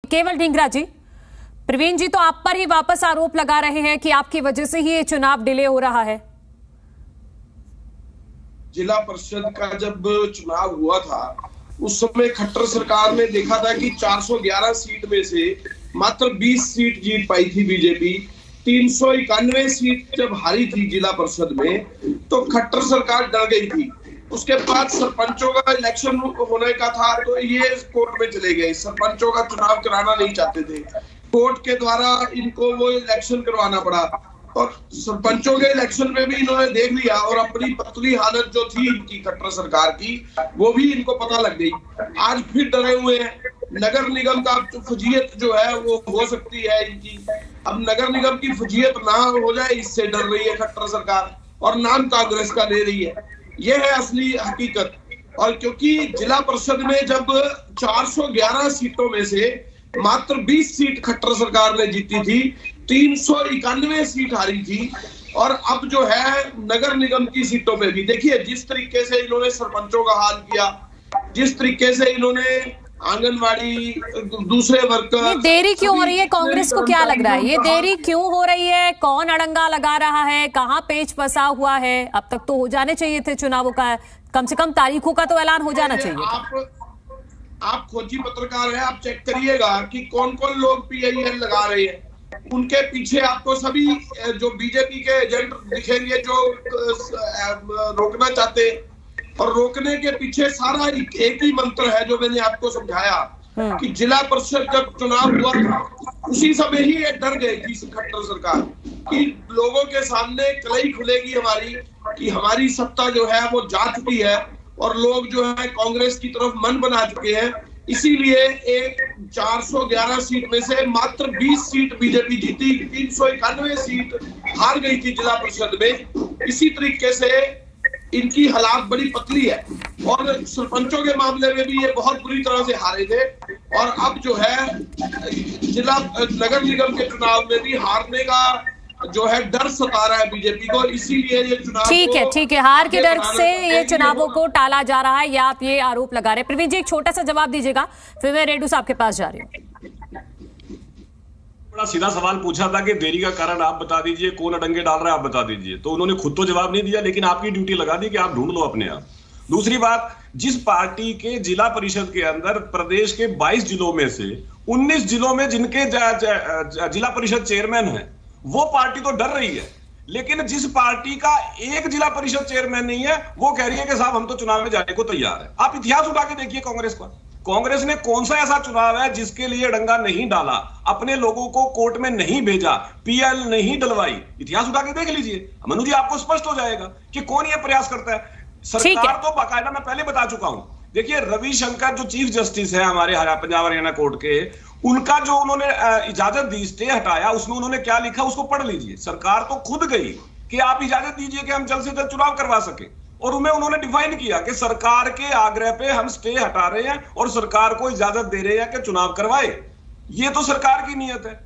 केवल ढींगरा जी, प्रवीण जी तो आप पर ही वापस आरोप लगा रहे हैं कि आपकी वजह से ही ये चुनाव डिले हो रहा है। जिला परिषद का जब चुनाव हुआ था उस समय खट्टर सरकार ने देखा था कि 411 सीट में से मात्र 20 सीट जीत पाई थी बीजेपी। 391 सीट जब हारी थी जिला परिषद में तो खट्टर सरकार डर गई थी। उसके बाद सरपंचों का इलेक्शन होने का था तो ये कोर्ट में चले गए। सरपंचों का चुनाव कराना नहीं चाहते थे, कोर्ट के द्वारा इनको वो इलेक्शन करवाना पड़ा और सरपंचों के इलेक्शन में भी इन्होंने देख लिया और अपनी पतली हालत जो थी इनकी खट्टर सरकार की वो भी इनको पता लग गई। आज फिर डरे हुए हैं। नगर निगम का फजीयत जो है वो हो सकती है इनकी। अब नगर निगम की फजीयत ना हो जाए इससे डर रही है खट्टर सरकार और नाम कांग्रेस का ले रही है। यह है असली हकीकत। और क्योंकि जिला परिषद में जब 411 सीटों में से मात्र 20 सीट खट्टर सरकार ने जीती थी, 391 सीट हारी थी और अब जो है नगर निगम की सीटों पे भी देखिए जिस तरीके से इन्होंने सरपंचों का हाल किया, जिस तरीके से इन्होंने आंगनवाड़ी दूसरे वर्कर। देरी क्यों हो रही है? कांग्रेस को क्या लग रहा है ये देरी क्यों हो रही है? कौन अड़ंगा लगा रहा है? कहां पेच फंसा हुआ है? अब तक तो हो जाने चाहिए थे चुनावों का, कम से कम तारीखों का तो ऐलान हो जाना चाहिए। आप खोजी पत्रकार हैं, आप चेक करिएगा कि कौन कौन लोग PIL लगा रहे हैं। उनके पीछे आपको सभी जो बीजेपी के एजेंट दिखेंगे जो रोकना चाहते हैं और रोकने के पीछे सारा एक ही मंत्र है जो मैंने आपको समझाया कि जिला परिषद जब चुनाव हुआ था उसी समय ही ये डर गई थी खट्टर सरकार कि लोगों के सामने कलई खुलेगी हमारी कि हमारी सत्ता जो है वो जा चुकी है और लोग जो है कांग्रेस की तरफ मन बना चुके हैं। इसीलिए एक 411 सीट में से मात्र 20 सीट बीजेपी जीती, 391 सीट हार गई थी जिला परिषद में। इसी तरीके से इनकी हालात बड़ी पतली है और सरपंचों के मामले में भी ये बहुत बुरी तरह से हारे थे और अब जो है जिला नगर निगम के चुनाव में भी हारने का जो है डर सता रहा है बीजेपी को। इसीलिए ये चुनाव ठीक है हार के डर से ये चुनावों को टाला जा रहा है या आप ये आरोप लगा रहे हैं। प्रवीण जी एक छोटा सा जवाब दीजिएगा, फिर मैं रेडू साहब के पास जा रही हूँ। बड़ा सीधा सवाल पूछा था कि देरी का कारण आप बता दीजिए, कौन अड़ंगे डाल रहा है आप बता दीजिए, तो उन्होंने खुद तो जवाब नहीं दिया लेकिन आपकी ड्यूटी लगा दी कि आप ढूंढ लो अपने आप। दूसरी बात, जिस पार्टी के जिला परिषद के अंदर प्रदेश के 22 जिलों में से 19 जिलों में जिनके जिला परिषद चेयरमैन है वो पार्टी तो डर रही है, लेकिन जिस पार्टी का एक जिला परिषद चेयरमैन नहीं है वो कह रही है कि साहब हम तो चुनाव में जाने को तैयार है। आप इतिहास उठा के देखिए कांग्रेस का, कांग्रेस ने कौन सा ऐसा चुनाव है जिसके लिए डंगा नहीं डाला, अपने लोगों को कोर्ट में नहीं भेजा, PIL नहीं डलवाई। इतिहास उठा के देख लीजिए मनु जी, आपको स्पष्ट हो जाएगा कि कौन ये प्रयास करता है। सरकार तो बाकायदा, मैं पहले बता चुका हूं, देखिए रविशंकर जो चीफ जस्टिस है हमारे पंजाब हरियाणा कोर्ट के, उनका जो उन्होंने इजाजत दी, स्टे हटाया, उसमें उन्होंने क्या लिखा उसको पढ़ लीजिए। सरकार तो खुद गई कि आप इजाजत दीजिए कि हम जल्द से जल्द चुनाव करवा सके और उन्होंने डिफाइन किया कि सरकार के आग्रह पे हम स्टे हटा रहे हैं और सरकार को इजाजत दे रहे हैं कि चुनाव करवाए। ये तो सरकार की नीयत है।